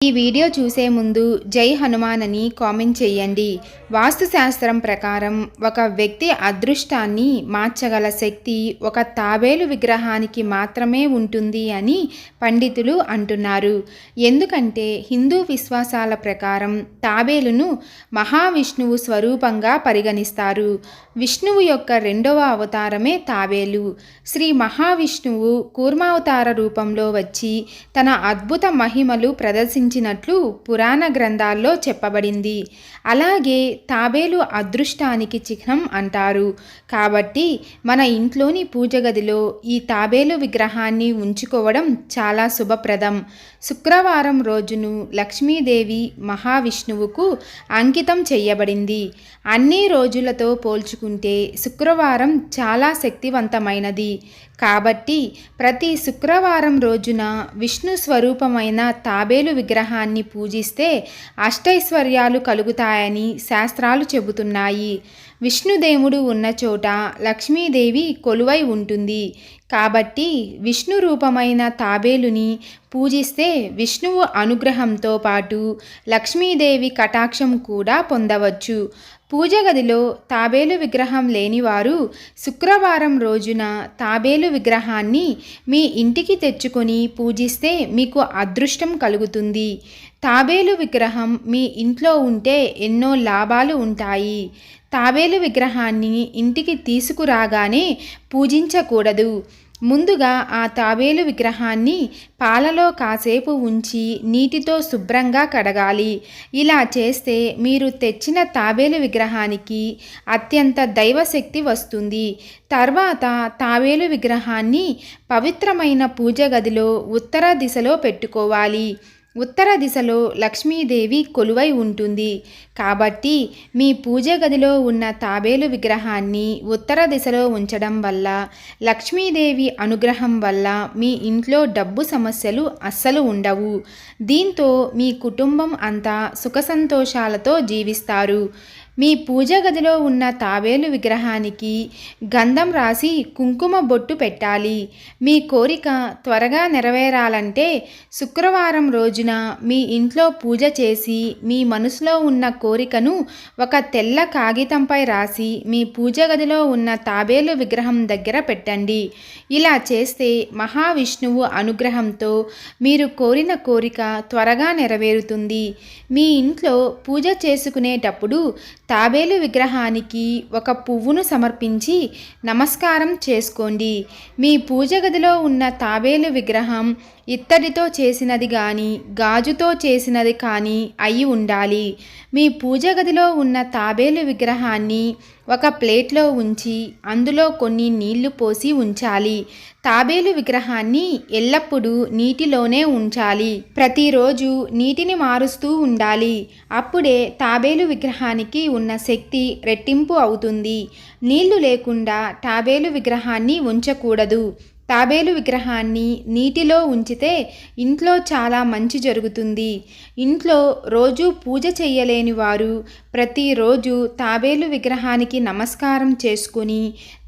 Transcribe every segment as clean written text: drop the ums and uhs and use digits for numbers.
ఈ వీడియో చూసే ముందు జై హనుమాన్ అని కామెంట్ చేయండి. వాస్తుశాస్త్రం ప్రకారం ఒక వ్యక్తి అదృష్టాన్ని మార్చగల శక్తి ఒక తాబేలు విగ్రహానికి మాత్రమే ఉంటుంది అని పండితులు అంటున్నారు. ఎందుకంటే హిందూ విశ్వాసాల ప్రకారం తాబేలును మహావిష్ణువు స్వరూపంగా పరిగణిస్తారు. విష్ణువు యొక్క రెండవ అవతారమే తాబేలు. శ్రీ మహావిష్ణువు కూర్మావతార రూపంలో వచ్చి తన అద్భుత మహిమలు ప్రదర్శించినట్లు పురాణ గ్రంథాల్లో చెప్పబడింది. అలాగే తాబేలు అదృష్టానికి చిహ్నం అంటారు. కాబట్టి మన ఇంట్లోని పూజ గదిలో ఈ తాబేలు విగ్రహాన్ని ఉంచుకోవడం చాలా శుభప్రదం. శుక్రవారం రోజును లక్ష్మీదేవి మహావిష్ణువుకు అంకితం చేయబడింది. అన్ని రోజులతో పోల్చుకుంటే శుక్రవారం చాలా శక్తివంతమైనది. కాబట్టి ప్రతి శుక్రవారం రోజున విష్ణు స్వరూపమైన తాబేలు విగ్రహాన్ని పూజిస్తే అష్టైశ్వర్యాలు కలుగుతాయని శాస్త్రాలు చెబుతున్నాయి. విష్ణుదేవుడు ఉన్న చోట లక్ష్మీదేవి కొలువై ఉంటుంది. కాబట్టి విష్ణు రూపమైన తాబేలుని పూజిస్తే విష్ణువు అనుగ్రహంతో పాటు లక్ష్మీదేవి కటాక్షం కూడా పొందవచ్చు. పూజ గదిలో తాబేలు విగ్రహం లేనివారు శుక్రవారం రోజున తాబేలు విగ్రహాన్ని మీ ఇంటికి తెచ్చుకొని పూజిస్తే మీకు అదృష్టం కలుగుతుంది. తాబేలు విగ్రహం మీ ఇంట్లో ఉంటే ఎన్నో లాభాలు ఉంటాయి. తాబేలు విగ్రహాన్ని ఇంటికి తీసుకురాగానే పూజించకూడదు. ముందుగా ఆ తాబేలు విగ్రహాన్ని పాలలో కాసేపు ఉంచి నీటితో శుభ్రంగా కడగాలి. ఇలా చేస్తే మీరు తెచ్చిన తాబేలు విగ్రహానికి అత్యంత దైవశక్తి వస్తుంది. తర్వాత తాబేలు విగ్రహాన్ని పవిత్రమైన పూజ గదిలో ఉత్తర దిశలో పెట్టుకోవాలి. ఉత్తర దిశలో లక్ష్మీదేవి కొలువై ఉంటుంది. కాబట్టి మీ పూజ గదిలో ఉన్న తాబేలు విగ్రహాన్ని ఉత్తర దిశలో ఉంచడం వల్ల లక్ష్మీదేవి అనుగ్రహం వల్ల మీ ఇంట్లో డబ్బు సమస్యలు అస్సలు ఉండవు. దీంతో మీ కుటుంబం అంతా సుఖ సంతోషాలతో జీవిస్తారు. మీ పూజ గదిలో ఉన్న తాబేలు విగ్రహానికి గంధం రాసి కుంకుమ బొట్టు పెట్టాలి. మీ కోరిక త్వరగా నెరవేరాలంటే శుక్రవారం రోజున మీ ఇంట్లో పూజ చేసి మీ మనసులో ఉన్న కోరికను ఒక తెల్ల కాగితంపై రాసి మీ పూజ గదిలో ఉన్న తాబేలు విగ్రహం దగ్గర పెట్టండి. ఇలా చేస్తే మహావిష్ణువు అనుగ్రహంతో మీరు కోరిన కోరిక త్వరగా నెరవేరుతుంది. మీ ఇంట్లో పూజ చేసుకునేటప్పుడు తాబేలు విగ్రహానికి ఒక పువ్వును సమర్పించి నమస్కారం చేసుకోండి. మీ పూజ గదిలో ఉన్న తాబేలు విగ్రహం ఇత్తడితో చేసినది కానీ గాజుతో చేసినది కానీ అయి ఉండాలి. మీ పూజ గదిలో ఉన్న తాబేలు విగ్రహాన్ని ఒక ప్లేట్లో ఉంచి అందులో కొన్ని నీళ్లు పోసి ఉంచాలి. తాబేలు విగ్రహాన్ని ఎల్లప్పుడూ నీటిలోనే ఉంచాలి. ప్రతిరోజు నీటిని మారుస్తూ ఉండాలి. అప్పుడే తాబేలు విగ్రహానికి ఉన్న శక్తి రెట్టింపు అవుతుంది. నీళ్లు లేకుండా తాబేలు విగ్రహాన్ని ఉంచకూడదు. తాబేలు విగ్రహాన్ని నీటిలో ఉంచితే ఇంట్లో చాలా మంచి జరుగుతుంది. ఇంట్లో రోజు పూజ చేయలేని వారు ప్రతిరోజు తాబేలు విగ్రహానికి నమస్కారం చేసుకుని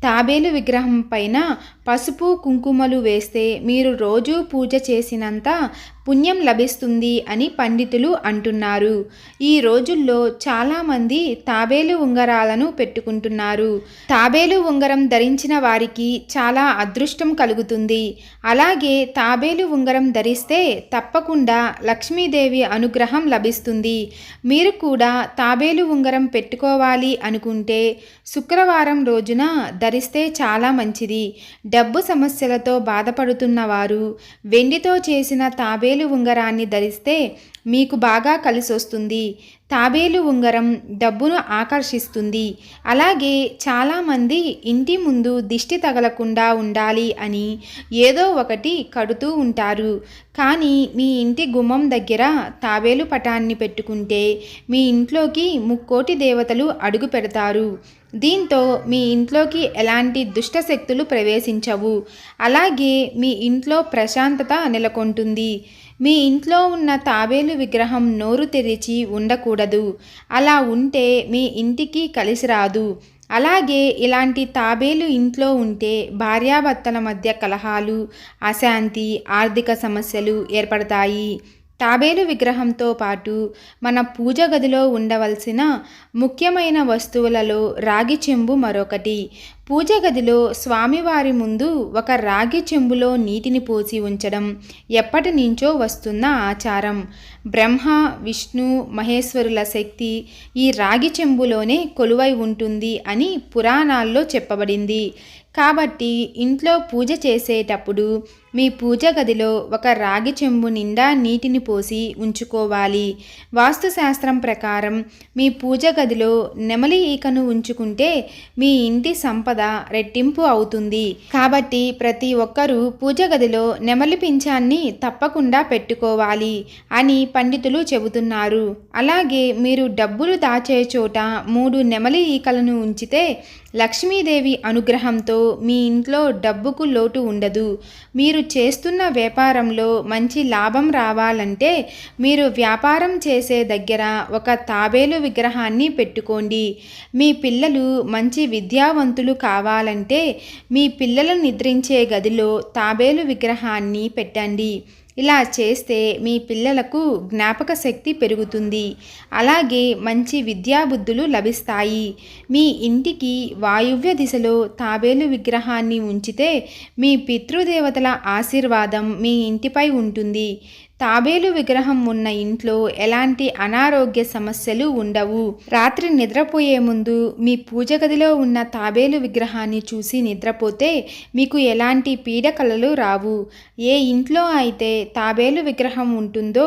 తాబేలు విగ్రహం పైన పసుపు కుంకుమలు వేస్తే మీరు రోజు పూజ చేసినంత పుణ్యం లభిస్తుంది అని పండితులు అంటున్నారు. ఈ రోజుల్లో చాలామంది తాబేలు ఉంగరాలను పెట్టుకుంటున్నారు. తాబేలు ఉంగరం ధరించిన వారికి చాలా అదృష్టం కలుగుతుంది. అలాగే తాబేలు ఉంగరం ధరిస్తే తప్పకుండా లక్ష్మీదేవి అనుగ్రహం లభిస్తుంది. మీరు కూడా తాబేలు ఉంగరం పెట్టుకోవాలి అనుకుంటే శుక్రవారం రోజున ధరిస్తే చాలా మంచిది. డబ్బు సమస్యలతో బాధపడుతున్న వారు వెండితో చేసిన తాబేలు ఉంగరాన్ని ధరిస్తే మీకు బాగా కలిసొస్తుంది. తాబేలు ఉంగరం డబ్బును ఆకర్షిస్తుంది. అలాగే చాలామంది ఇంటి ముందు దిష్టి తగలకుండా ఉండాలి అని ఏదో ఒకటి కడుతూ ఉంటారు. కానీ మీ ఇంటి గుమ్మం దగ్గర తాబేలు పటాన్ని పెట్టుకుంటే మీ ఇంట్లోకి ముక్కోటి దేవతలు అడుగు పెడతారు. దీంతో మీ ఇంట్లోకి ఎలాంటి దుష్టశక్తులు ప్రవేశించవు. అలాగే మీ ఇంట్లో ప్రశాంతత నెలకొంటుంది. మీ ఇంట్లో ఉన్న తాబేలు విగ్రహం నోరు తెరిచి ఉండకూడదు. అలా ఉంటే మీ ఇంటికి కలిసి రాదు. అలాగే ఇలాంటి తాబేలు ఇంట్లో ఉంటే భార్యాభర్తల మధ్య కలహాలు, అశాంతి, ఆర్థిక సమస్యలు ఏర్పడతాయి. తాబేలు విగ్రహంతో పాటు మన పూజ గదిలో ఉండవలసిన ముఖ్యమైన వస్తువులలో రాగి చెంబు మరొకటి. పూజ గదిలో స్వామివారి ముందు ఒక రాగి చెంబులో నీటిని పోసి ఉంచడం ఎప్పటి నుంచో వస్తున్న ఆచారం. బ్రహ్మ, విష్ణు, మహేశ్వరుల శక్తి ఈ రాగి చెంబులోనే కొలువై ఉంటుంది అని పురాణాల్లో చెప్పబడింది. కాబట్టి ఇంట్లో పూజ చేసేటప్పుడు మీ పూజ గదిలో ఒక రాగి చెంబు నిండా నీటిని పోసి ఉంచుకోవాలి. వాస్తుశాస్త్రం ప్రకారం మీ పూజ గదిలో నెమలి ఈకను ఉంచుకుంటే మీ ఇంటి సంపద రెట్టింపు అవుతుంది. కాబట్టి ప్రతి ఒక్కరూ పూజ గదిలో నెమలి పింఛాన్ని తప్పకుండా పెట్టుకోవాలి అని పండితులు చెబుతున్నారు. అలాగే మీరు డబ్బులు దాచే చోట 3 నెమలి ఈకలను ఉంచితే లక్ష్మీదేవి అనుగ్రహంతో మీ ఇంట్లో డబ్బుకు లోటు ఉండదు. మీరు చేస్తున్న వ్యాపారంలో మంచి లాభం రావాలంటే మీరు వ్యాపారం చేసే దగ్గర ఒక తాబేలు విగ్రహాన్ని పెట్టుకోండి. మీ పిల్లలు మంచి విద్యావంతులు కావాలంటే మీ పిల్లలు నిద్రించే గదిలో తాబేలు విగ్రహాన్ని పెట్టండి. ఇలా చేస్తే మీ పిల్లలకు జ్ఞాపక శక్తి పెరుగుతుంది. అలాగే మంచి విద్యాబుద్ధులు లభిస్తాయి. మీ ఇంటికి వాయువ్య దిశలో తాబేలు విగ్రహాన్ని ఉంచితే మీ పితృదేవతల ఆశీర్వాదం మీ ఇంటిపై ఉంటుంది. తాబేలు విగ్రహం ఉన్న ఇంట్లో ఎలాంటి అనారోగ్య సమస్యలు ఉండవు. రాత్రి నిద్రపోయే ముందు మీ పూజ గదిలో ఉన్న తాబేలు విగ్రహాన్ని చూసి నిద్రపోతే మీకు ఎలాంటి పీడకలలు రావు. ఏ ఇంట్లో అయితే తాబేలు విగ్రహం ఉంటుందో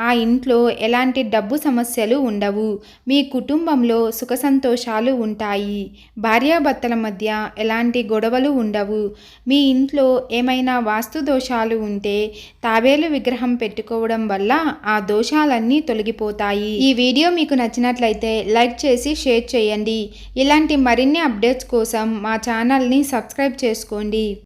ఆ ఇంట్లో ఎలాంటి డబ్బు సమస్యలు ఉండవు. మీ కుటుంబంలో సుఖ సంతోషాలు ఉంటాయి. భార్యాభర్తల మధ్య ఎలాంటి గొడవలు ఉండవు. మీ ఇంట్లో ఏమైనా వాస్తు దోషాలు ఉంటే తాబేలు విగ్రహం పెట్టుకోవడం వల్ల ఆ దోషాలన్నీ తొలగిపోతాయి. ఈ వీడియో మీకు నచ్చినట్లయితే లైక్ చేసి షేర్ చేయండి. ఇలాంటి మరిన్ని అప్డేట్స్ కోసం మా ఛానల్ని సబ్స్క్రైబ్ చేసుకోండి.